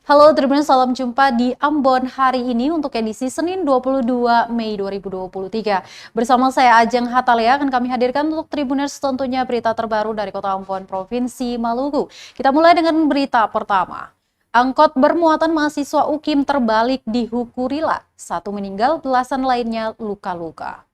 Halo Tribuners, salam jumpa di Ambon hari ini untuk edisi Senin 22 Mei 2023. Bersama saya Ajeng Hatalia akan kami hadirkan untuk Tribuners tentunya berita terbaru dari Kota Ambon, Provinsi Maluku. Kita mulai dengan berita pertama. Angkot bermuatan mahasiswa UKIM terbalik di Hukurila. Satu meninggal, belasan lainnya luka-luka.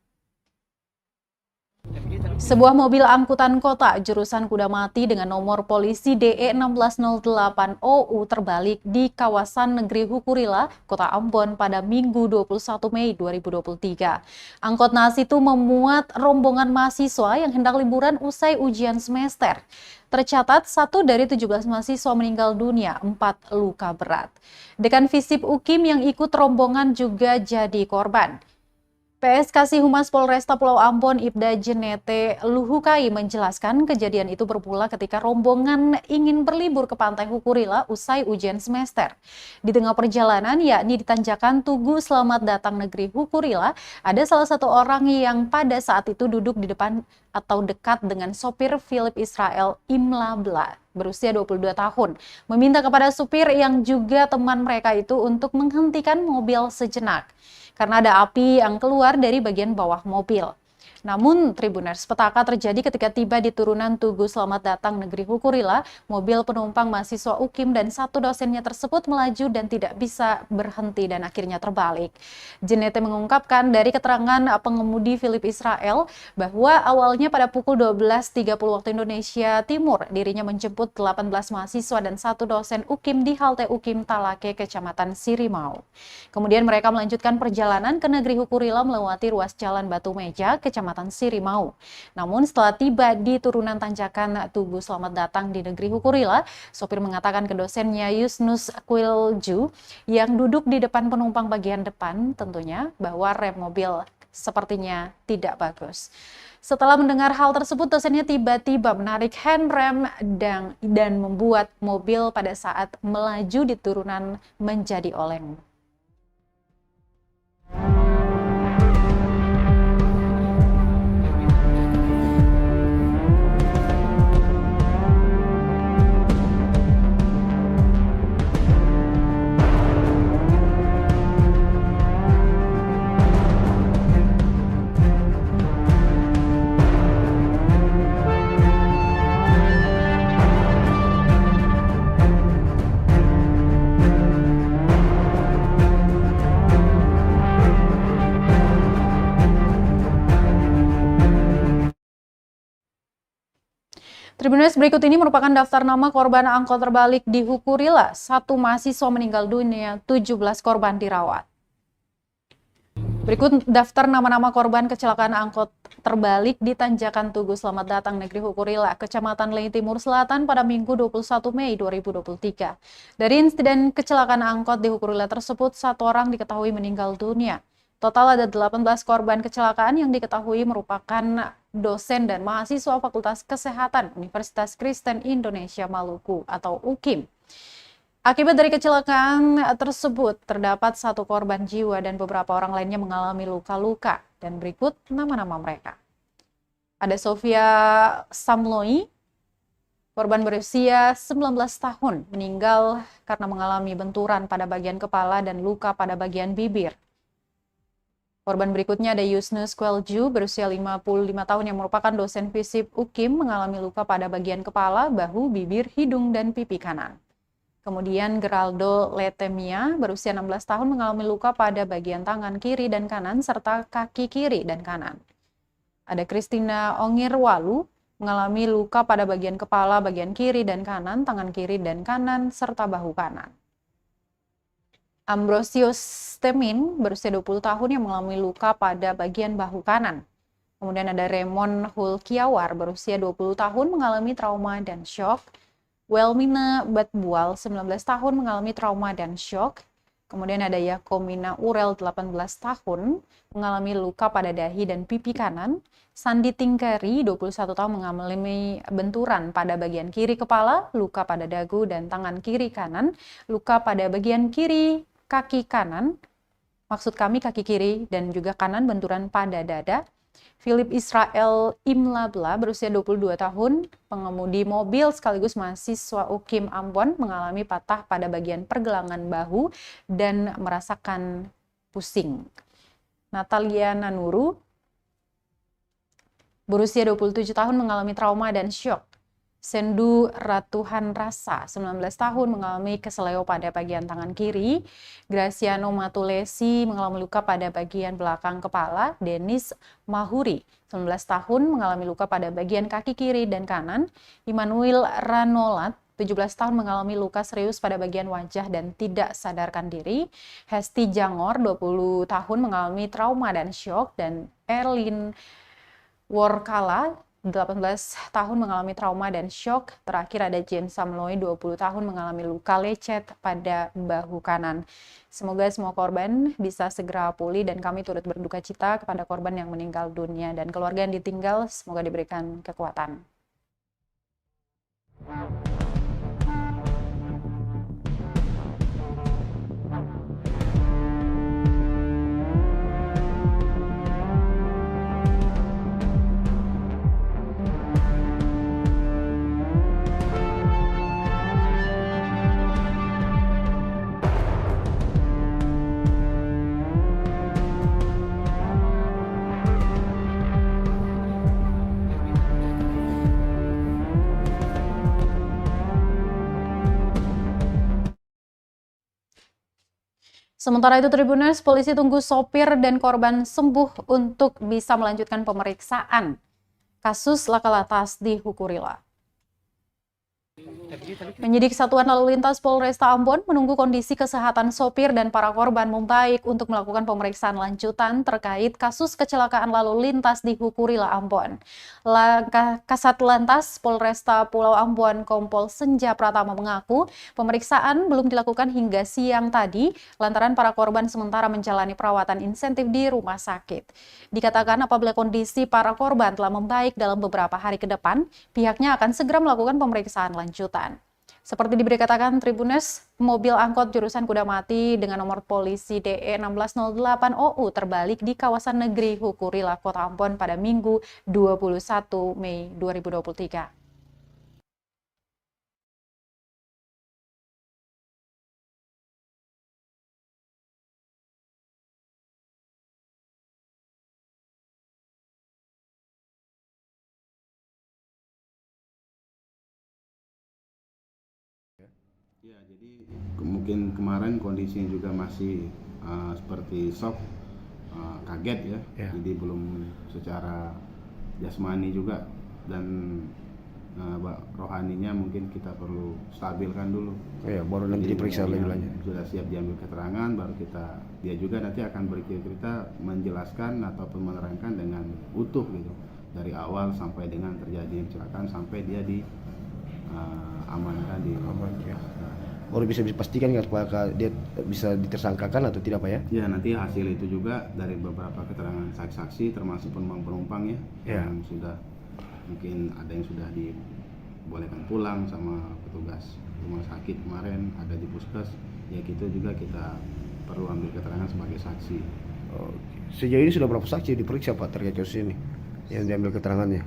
Sebuah mobil angkutan kota jurusan Kudamati dengan nomor polisi DE 1608 OU terbalik di kawasan Negeri Hukurila, Kota Ambon pada Minggu 21 Mei 2023. Angkot NAS itu memuat rombongan mahasiswa yang hendak liburan usai ujian semester. Tercatat 1 dari 17 mahasiswa meninggal dunia, 4 luka berat. Dekan Visip UKIM yang ikut rombongan juga jadi korban. PS Kasih Humas Polresta Pulau Ambon Ibda Jenete Luhukai menjelaskan kejadian itu bermula ketika rombongan ingin berlibur ke Pantai Hukurila usai ujian semester. Di tengah perjalanan, yakni di Tanjakan Tugu Selamat Datang Negeri Hukurila, ada salah satu orang yang pada saat itu duduk di depan atau dekat dengan sopir Philip Israel Imlabla berusia 22 tahun, meminta kepada supir yang juga teman mereka itu untuk menghentikan mobil sejenak karena ada api yang keluar dari bagian bawah mobil. Namun, Tribuners, petaka terjadi ketika tiba di turunan Tugu Selamat Datang Negeri Hukurila, mobil penumpang mahasiswa UKIM dan satu dosennya tersebut melaju dan tidak bisa berhenti dan akhirnya terbalik. Jenete mengungkapkan dari keterangan pengemudi Philip Israel bahwa awalnya pada pukul 12.30 waktu Indonesia Timur, dirinya menjemput 18 mahasiswa dan satu dosen UKIM di halte UKIM Talake, Kecamatan Sirimau. Kemudian mereka melanjutkan perjalanan ke Negeri Hukurila melewati ruas Jalan Batu Meja, Kecamatan Sirimau. Namun setelah tiba di turunan tanjakan Tugu Selamat Datang di Negeri Hukurila, sopir mengatakan ke dosennya Yusnus Quilju yang duduk di depan penumpang bagian depan tentunya bahwa rem mobil sepertinya tidak bagus. Setelah mendengar hal tersebut, dosennya tiba-tiba menarik handrem dan membuat mobil pada saat melaju di turunan menjadi oleng. Tribuners, berikut ini merupakan daftar nama korban angkot terbalik di Hukurila. 1 mahasiswa meninggal dunia, 17 korban dirawat. Berikut daftar nama-nama korban kecelakaan angkot terbalik di Tanjakan Tugu Selamat Datang Negeri Hukurila, Kecamatan Lei Timur Selatan pada Minggu 21 Mei 2023. Dari insiden kecelakaan angkot di Hukurila tersebut, 1 orang diketahui meninggal dunia. Total ada 18 korban kecelakaan yang diketahui merupakan dosen dan mahasiswa Fakultas Kesehatan Universitas Kristen Indonesia Maluku atau UKIM. Akibat dari kecelakaan tersebut, terdapat 1 korban jiwa dan beberapa orang lainnya mengalami luka-luka. Dan berikut nama-nama mereka. Ada Sofia Samloi, korban berusia 19 tahun, meninggal karena mengalami benturan pada bagian kepala dan luka pada bagian bibir. Korban berikutnya ada Yusnus Quilju, berusia 55 tahun yang merupakan dosen Visip UKIM, mengalami luka pada bagian kepala, bahu, bibir, hidung, dan pipi kanan. Kemudian Geraldo Letemia, berusia 16 tahun, mengalami luka pada bagian tangan kiri dan kanan, serta kaki kiri dan kanan. Ada Christina Ongirwalu, mengalami luka pada bagian kepala, bagian kiri dan kanan, tangan kiri dan kanan, serta bahu kanan. Ambrosius Temin, berusia 20 tahun yang mengalami luka pada bagian bahu kanan. Kemudian ada Raymond Hulkiawar, berusia 20 tahun, mengalami trauma dan syok. Welmina Batbual, 19 tahun, mengalami trauma dan syok. Kemudian ada Yakomina Urel, 18 tahun, mengalami luka pada dahi dan pipi kanan. Sandi Tingkari, 21 tahun, mengalami benturan pada bagian kiri kepala, luka pada dagu dan tangan kiri kanan, luka pada bagian kiri kaki kanan, maksud kami kaki kiri dan juga kanan, benturan pada dada. Philip Israel Imlabla berusia 22 tahun, pengemudi mobil sekaligus mahasiswa UKIM Ambon mengalami patah pada bagian pergelangan bahu dan merasakan pusing. Natalia Nanuru berusia 27 tahun mengalami trauma dan syok. Sendu Ratuhan Rasa, 19 tahun, mengalami keseleo pada bagian tangan kiri. Graciano Matulesi mengalami luka pada bagian belakang kepala. Denis Mahuri, 19 tahun, mengalami luka pada bagian kaki kiri dan kanan. Immanuel Ranolat, 17 tahun, mengalami luka serius pada bagian wajah dan tidak sadarkan diri. Hesti Jangor, 20 tahun, mengalami trauma dan syok. Dan Erlin Workala, 18 tahun, mengalami trauma dan syok. Terakhir ada James Samloy, 20 tahun, mengalami luka lecet pada bahu kanan. Semoga semua korban bisa segera pulih dan kami turut berduka cita kepada korban yang meninggal dunia dan keluarga yang ditinggal, semoga diberikan kekuatan. Sementara itu Tribuners, polisi tunggu sopir dan korban sembuh untuk bisa melanjutkan pemeriksaan kasus laka lantas di Hukurila. Penyidik Satuan Lalu Lintas Polresta Ambon menunggu kondisi kesehatan sopir dan para korban membaik untuk melakukan pemeriksaan lanjutan terkait kasus kecelakaan lalu lintas di Hukurila Ambon. Kasat Lantas Polresta Pulau Ambon Kompol Senja Pratama mengaku pemeriksaan belum dilakukan hingga siang tadi lantaran para korban sementara menjalani perawatan insentif di rumah sakit. Dikatakan apabila kondisi para korban telah membaik dalam beberapa hari ke depan, pihaknya akan segera melakukan pemeriksaan lanjutan. Seperti diberitakan Tribuners, mobil angkot jurusan Kudamati dengan nomor polisi DE 1608 OU terbalik di kawasan negeri Hukurila, Kota Ambon pada Minggu 21 Mei 2023. Ya, jadi mungkin kemarin kondisinya juga masih seperti shock, kaget ya. Jadi belum secara jasmani juga dan rohaninya mungkin kita perlu stabilkan dulu. Ya, baru nanti diperiksa lebih lanjut. Sudah siap diambil keterangan, baru dia juga nanti akan bercerita menjelaskan ataupun menerangkan dengan utuh gitu dari awal sampai dengan terjadi kecelakaan sampai dia amankan di ya. Baru bisa dipastikan nggak apakah dia bisa ditersangkakan atau tidak Pak ya? Ya, nanti hasil itu juga dari beberapa keterangan saksi-saksi termasuk penumpang-penumpang ya, yang sudah mungkin ada yang sudah dibolehkan pulang sama petugas rumah sakit kemarin, ada di puskes, ya gitu juga kita perlu ambil keterangan sebagai saksi. Oke. Sejauh ini sudah berapa saksi diperiksa Pak terkait kasus ini yang diambil keterangannya?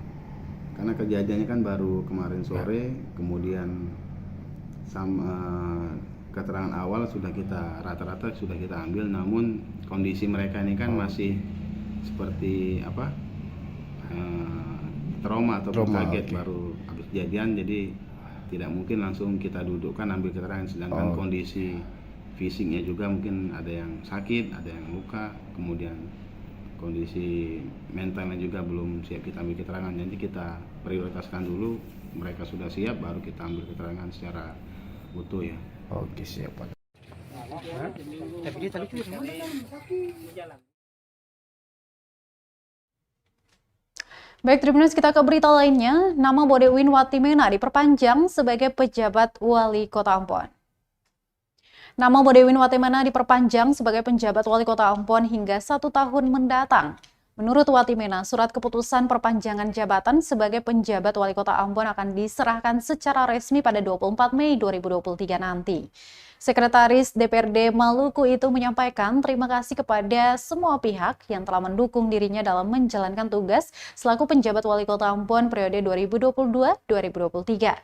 Karena kejadiannya kan baru kemarin sore, kemudian keterangan awal sudah kita rata-rata sudah kita ambil, namun kondisi mereka ini kan masih seperti trauma atau kaget, baru habis kejadian, jadi tidak mungkin langsung kita dudukkan ambil keterangan, sedangkan kondisi fisiknya juga mungkin ada yang sakit, ada yang luka, kemudian kondisi mentalnya juga belum siap kita ambil keterangan, jadi kita prioritaskan dulu mereka sudah siap baru kita ambil keterangan secara utuh ya. Oke, siap Pak. Baik Tribuners, kita ke berita lainnya. Nama Bodewin Watimena diperpanjang sebagai pejabat wali kota Ambon. Nama Bodewin Watimena diperpanjang sebagai penjabat wali kota Ambon hingga 1 tahun mendatang. Menurut Watimena, surat keputusan perpanjangan jabatan sebagai penjabat Wali Kota Ambon akan diserahkan secara resmi pada 24 Mei 2023 nanti. Sekretaris DPRD Maluku itu menyampaikan terima kasih kepada semua pihak yang telah mendukung dirinya dalam menjalankan tugas selaku penjabat Wali Kota Ambon periode 2022-2023.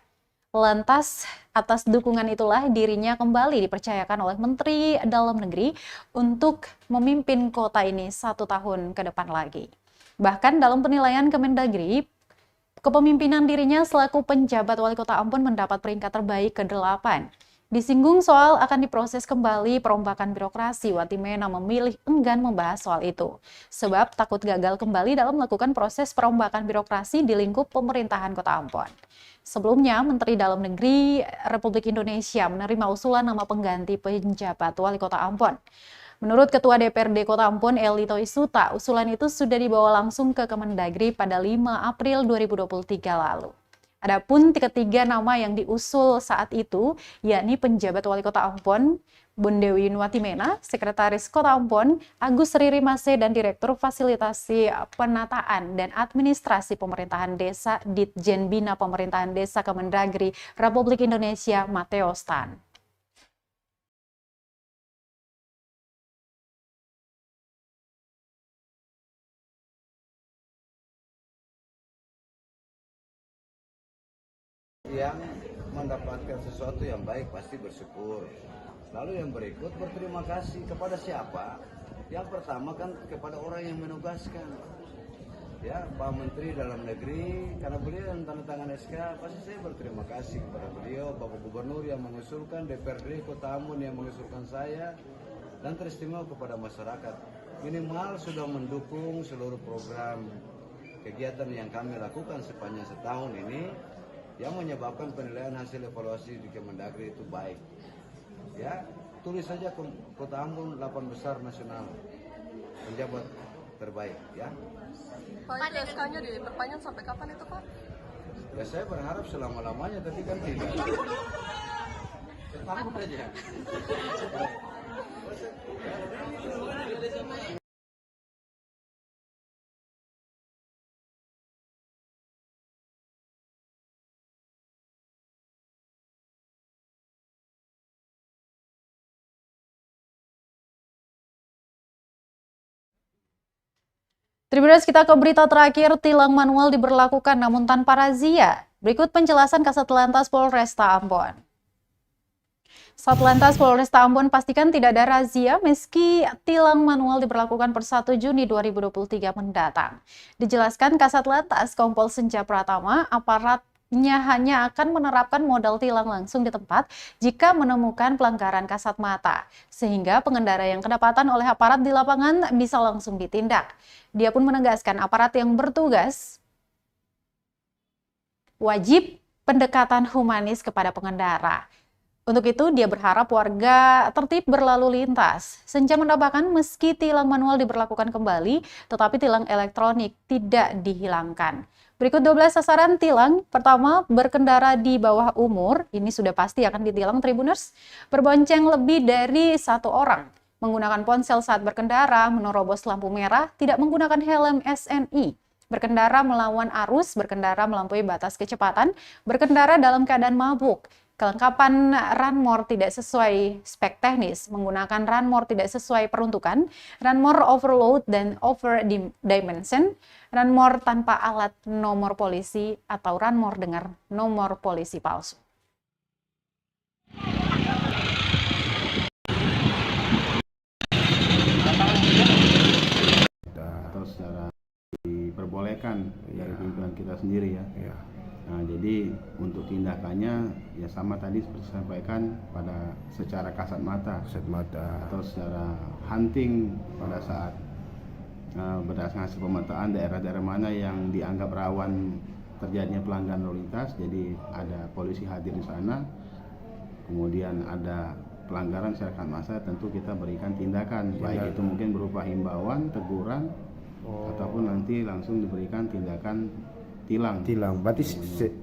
Lantas, atas dukungan itulah dirinya kembali dipercayakan oleh Menteri Dalam Negeri untuk memimpin kota ini 1 tahun ke depan lagi. Bahkan dalam penilaian Kemendagri, kepemimpinan dirinya selaku penjabat Wali Kota Ambon mendapat peringkat terbaik ke-8. Disinggung soal akan diproses kembali perombakan birokrasi, Watimena memilih enggan membahas soal itu. Sebab takut gagal kembali dalam melakukan proses perombakan birokrasi di lingkup pemerintahan Kota Ambon. Sebelumnya, Menteri Dalam Negeri Republik Indonesia menerima usulan nama pengganti penjabat Wali Kota Ambon. Menurut Ketua DPRD Kota Ambon, Elito Isuta, usulan itu sudah dibawa langsung ke Kemendagri pada 5 April 2023 lalu. Adapun ketiga nama yang diusul saat itu, yakni penjabat Wali Kota Ambon, Bondewi Watimena, Sekretaris Kota Ambon, Agus Riri Mase, dan Direktur Fasilitasi Penataan dan Administrasi Pemerintahan Desa Ditjen Bina Pemerintahan Desa Kemendagri Republik Indonesia, Matteo Stan. Yang mendapatkan sesuatu yang baik pasti bersyukur. Lalu yang berikut berterima kasih kepada siapa? Yang pertama kan kepada orang yang menugaskan. Ya, Pak Menteri Dalam Negeri, karena beliau yang tanda tangan SK, pasti saya berterima kasih kepada beliau, Bapak Gubernur yang mengusulkan, DPRD Kota Ambon yang mengusulkan saya, dan teristimewa kepada masyarakat. Minimal sudah mendukung seluruh program kegiatan yang kami lakukan sepanjang setahun ini, yang menyebabkan penilaian hasil evaluasi di Kemendagri itu baik. Ya, tulis saja Kota Ambon 8 besar nasional penjabat terbaik, ya. Pak, itu SK-nya diperpanjang sampai kapan itu, Pak? Ya saya berharap selama-lamanya, tapi kan tidak. Setahun aja. Tribuners, kita ke berita terakhir, tilang manual diberlakukan namun tanpa razia. Berikut penjelasan Kasatlantas Polresta Ambon. Satlantas Polresta Ambon pastikan tidak ada razia meski tilang manual diberlakukan per 1 Juni 2023 mendatang. Dijelaskan Kasatlantas Kompol Senja Pratama, aparatnya hanya akan menerapkan modal tilang langsung di tempat jika menemukan pelanggaran kasat mata, sehingga pengendara yang kedapatan oleh aparat di lapangan bisa langsung ditindak. Dia pun menegaskan aparat yang bertugas wajib pendekatan humanis kepada pengendara. Untuk itu, dia berharap warga tertib berlalu lintas. Senja menambahkan meski tilang manual diberlakukan kembali, tetapi tilang elektronik tidak dihilangkan. Berikut 12 sasaran tilang. Pertama, berkendara di bawah umur. Ini sudah pasti akan ditilang, Tribuners. Berbonceng lebih dari 1 orang. Menggunakan ponsel saat berkendara, menerobos lampu merah, tidak menggunakan helm SNI. Berkendara melawan arus, berkendara melampaui batas kecepatan, berkendara dalam keadaan mabuk. Kelengkapan Runmore tidak sesuai spek teknis, menggunakan Runmore tidak sesuai peruntukan, Runmore overload dan over dimension, Runmore tanpa alat nomor polisi, atau Runmore dengan nomor polisi palsu. Atau secara diperbolehkan dari pimpinan kita sendiri, ya. Nah, jadi untuk tindakannya ya sama tadi seperti saya sampaikan, pada secara kasat mata atau secara hunting pada saat berdasarkan hasil pemetaan daerah-daerah mana yang dianggap rawan terjadinya pelanggaran lalu lintas. Jadi ada polisi hadir di sana, kemudian ada pelanggaran secara kasat mata, tentu kita berikan tindakan, baik itu mungkin berupa himbauan, teguran, ataupun nanti langsung diberikan tindakan tilang. Berarti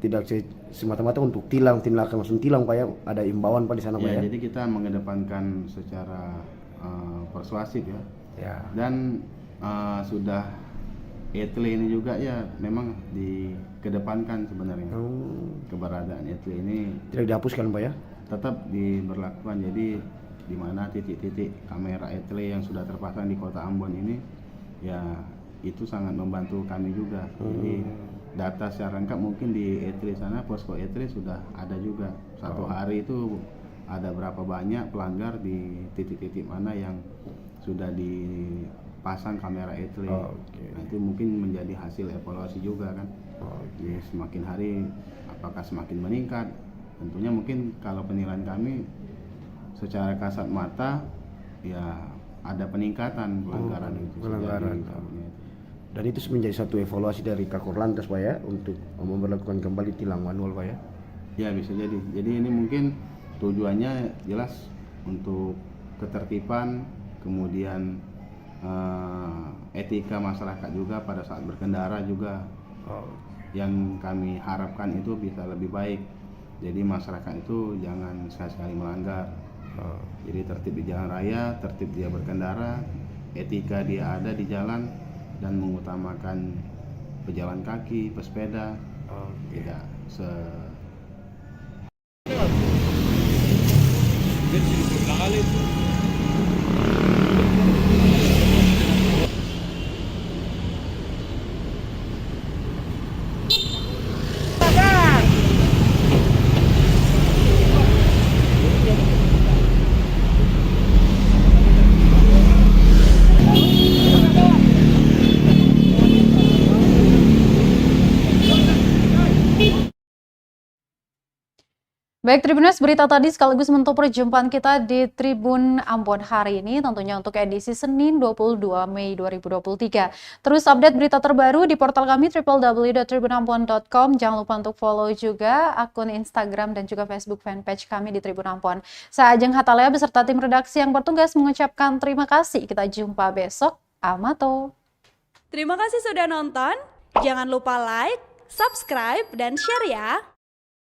tidak semata-mata untuk tindakan langsung tilang, Pak, ya. Ada imbauan, Pak, di sana, Pak, ya. Jadi kita mengedepankan secara persuasif, ya. Dan sudah etle ini juga ya memang dikedepankan sebenarnya. Keberadaan etle ini Tidak dihapuskan Pak ya? tetap diberlakukan. Jadi di mana titik-titik kamera etle yang sudah terpasang di Kota Ambon ini ya itu sangat membantu kami juga. Jadi data secara lengkap mungkin di etle sana, posko etle sudah ada juga. Satu hari itu ada berapa banyak pelanggar di titik-titik mana yang sudah dipasang kamera etle. Nah, itu mungkin menjadi hasil evaluasi juga kan. Jadi semakin hari apakah semakin meningkat? Tentunya mungkin kalau penilaian kami secara kasat mata ya ada peningkatan pelanggaran itu. Pelanggaran. Dan itu menjadi satu evaluasi dari Kakor Lantas Pak ya untuk memperlakukan kembali tilang manual Pak ya? Ya bisa jadi. Jadi ini mungkin tujuannya jelas untuk ketertiban, kemudian etika masyarakat juga pada saat berkendara juga. Yang kami harapkan itu bisa lebih baik. Jadi masyarakat itu jangan sekali-sekali melanggar. Jadi tertib di jalan raya, tertib dia berkendara, etika dia ada di jalan dan mengutamakan pejalan kaki, pesepeda, tidak Baik Tribuners, berita tadi sekaligus menutup perjumpaan kita di Tribun Ambon hari ini, tentunya untuk edisi Senin 22 Mei 2023. Terus update berita terbaru di portal kami www.tribunambon.com. Jangan lupa untuk follow juga akun Instagram dan juga Facebook fanpage kami di Tribun Ambon. Saya Ajeng Hatalea beserta tim redaksi yang bertugas mengucapkan terima kasih. Kita jumpa besok. Amato. Terima kasih sudah nonton. Jangan lupa like, subscribe, dan share ya.